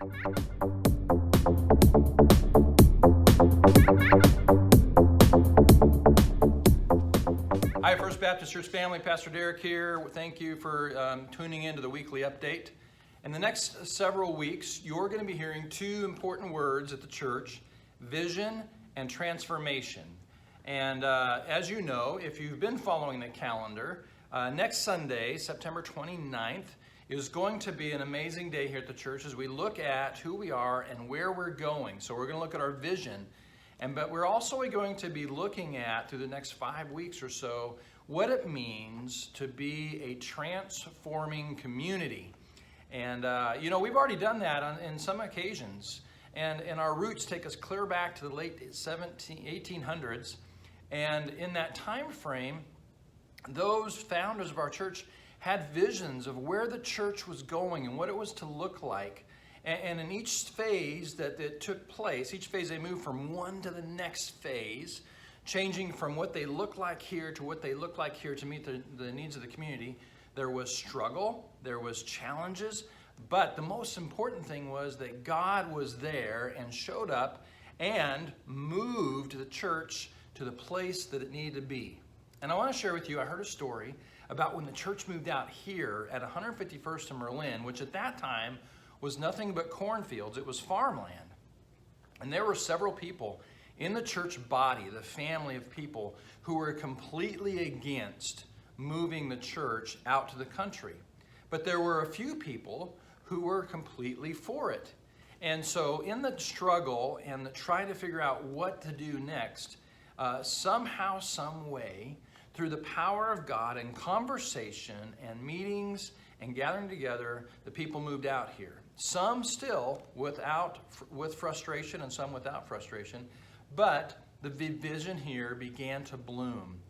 Hi, First Baptist Church family. Pastor Derek here. Thank you for tuning in to the weekly update. In the next several weeks, you're going to be hearing two important words at the church: vision and transformation. And as you know, if you've been following the calendar, next Sunday, September 29th, is going to be an amazing day here at the church as we look at who we are and where we're going. So we're going to look at our vision. But we're also going to be looking at, through the next 5 weeks or so, what it means to be a transforming community. And, we've already done that in some occasions. And our roots take us clear back to the late 1800s. And in that time frame, those founders of our church had visions of where the church was going and what it was to look like. And in each phase that took place, each phase they moved from one to the next phase, changing from what they look like here to what they look like here to meet the needs of the community. There was struggle, there was challenges, but the most important thing was that God was there and showed up and moved the church to the place that it needed to be. And I want to share with you, I heard a story about when the church moved out here at 151st and Merlin, which at that time was nothing but cornfields. It was farmland. And there were several people in the church body, the family of people, who were completely against moving the church out to the country. But there were a few people who were completely for it. And so in the struggle and the trying to figure out what to do next, somehow, some way, through the power of God and conversation and meetings and gathering together, the people moved out here. Some still with frustration and some without frustration, but the vision here began to bloom.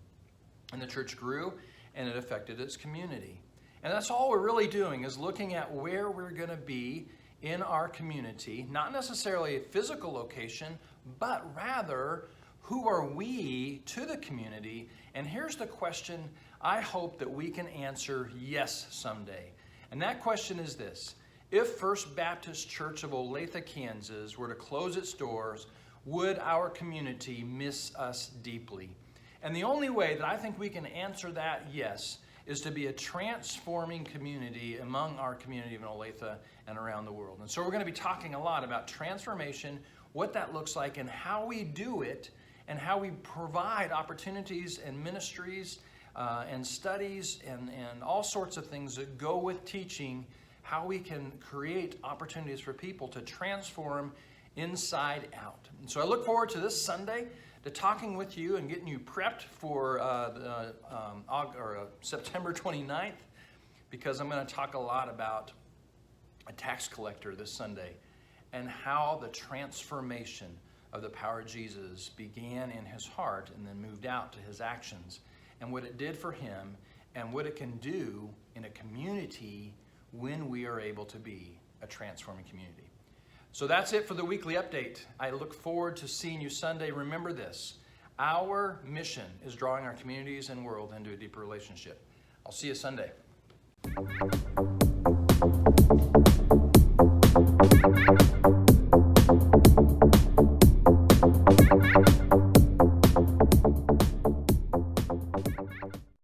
And the church grew and it affected its community. And that's all we're really doing, is looking at where we're going to be in our community, not necessarily a physical location, but rather who are we to the community. And here's the question I hope that we can answer yes someday. And that question is this: if First Baptist Church of Olathe, Kansas were to close its doors, would our community miss us deeply? And the only way that I think we can answer that yes is to be a transforming community among our community of Olathe and around the world. And so we're going to be talking a lot about transformation, what that looks like, and how we do it, and how we provide opportunities and ministries and studies and all sorts of things that go with teaching, how we can create opportunities for people to transform inside out. And so I look forward to this Sunday, to talking with you and getting you prepped for September 29th, because I'm going to talk a lot about a tax collector this Sunday and how the transformation of the power of Jesus began in his heart and then moved out to his actions, and what it did for him and what it can do in a community when we are able to be a transforming community. So that's it for the weekly update. I look forward to seeing you Sunday. Remember this: our mission is drawing our communities and world into a deeper relationship. I'll see you Sunday.